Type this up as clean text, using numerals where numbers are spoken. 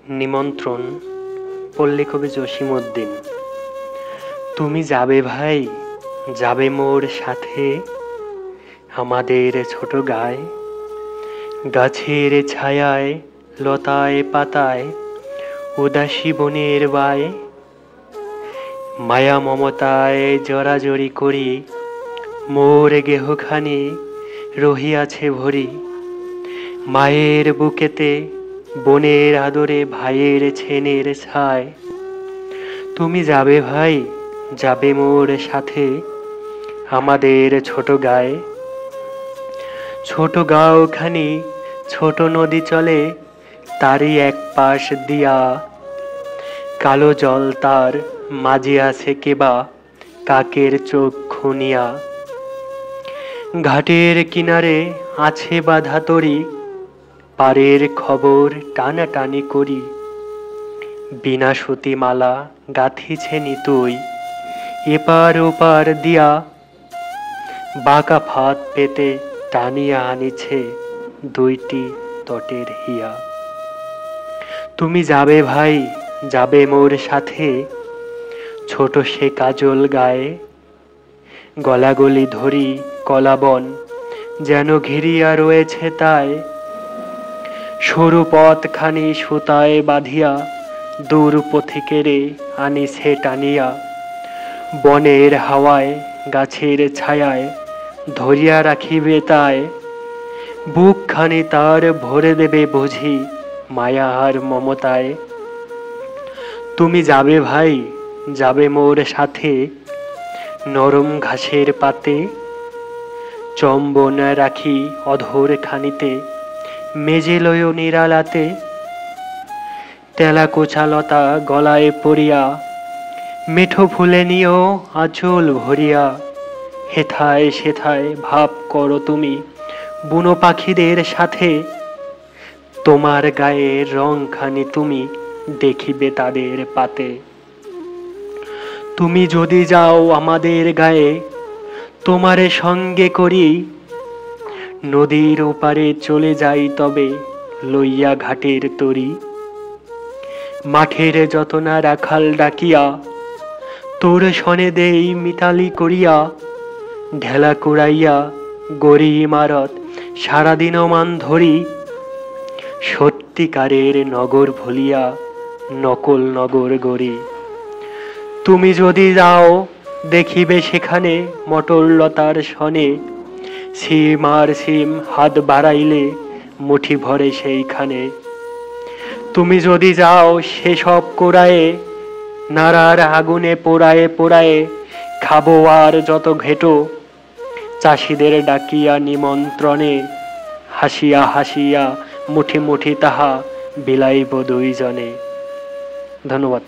নিমন্ত্রণ পল্লীকবি জসিমউদ্দিন। তুমি যাবে ভাই, যাবে মোর সাথে আমাদের ছোট গাঁয়ে, গাছের ছায়ায় লতায় পাতায় উদাসী বনের বায়ে, মায়া মমতায় জড়াজড়ি করি মোর গেহখানি রহিয়াছে ভরি। মায়ের বুকেতে বনের আদরে ভাইয়ের ছেনের ছায়। তুমি যাবে ভাই, যাবে মোর সাথে আমাদের ছোট গাঁয়ে, ছোট গাঁওখানি ছোট নদী চলে তারই এক পাশ দিয়া, কালো জল তার মাঝে আছে কেবা কাকের চোখ খুনিয়া। ঘাটের কিনারে আছে বাঁধা তরি, পারের খবর টানাটানি করি। বিনা সুতি মালা গাঁথিছে নিতুই এপার ওপার দিয়া, বাঁকা ফাঁদ পেতে টানিয়া আনিছে দুইটি তটের হিয়া। তুমি যাবে ভাই, যাবে মোর সাথে ছোট সে কাজল গায়ে, গলাগলি ধরি কলাবন যেন ঘিরিয়া রয়েছে তাই। সরু পথখানি সুতায় বাঁধিয়া দূর পথিকেরে আনিছে টানিয়া, বনের হাওয়ায় গাছের ছায়ায় ধরিয়া রাখিবে তাই। বুকখানি তার ভরে দেবে বুঝি মায়া আর মমতায়। তুমি যাবে ভাই, যাবে মোর সাথে নরম ঘাসের পাতে, চম্বন রাখি অধর খানিতে মেজে লয় নিরালাতে। তেলা কোচা লতা গলায় পড়িয়া মেঠো ফুলে নিও আঁচল ভরিয়া। হেথায় সেথায় ভাব করো তুমি বুনো পাখিদের সাথে, তোমার গায়ের রংখানি তুমি দেখিবে তাদের পাতে। তুমি যদি যাও আমাদের গায়ে, তোমারে সঙ্গে করি নদীর ওপারে চলে যাই তবে লইয়া ঘাটের তরি। মাঠের যত না রাখাল ডাকিয়া তোর শনে দেই মিতালি করিয়া, ঢেলা কুড়াইয়া গড়ি ইমারত সারাদিন মান ধরি। সত্যিকারের নগর ভুলিয়া নকল নগর গড়ি। তুমি যদি যাও দেখিবে সেখানে মটর লতার শনে, সিম আর সিম হাত বাড়াইলে মুঠি ভরে সেইখানে। তুমি যদি যাও সেসব কোড়ায়ে নাড়ার আগুনে পোড়ায়ে পোড়ায়ে খাবো আর যত ঘেটো। চাষিদের ডাকিয়া নিমন্ত্রণে হাসিয়া হাসিয়া মুঠি মুঠি তাহা বিলাইব দুইজনে। ধন্যবাদ।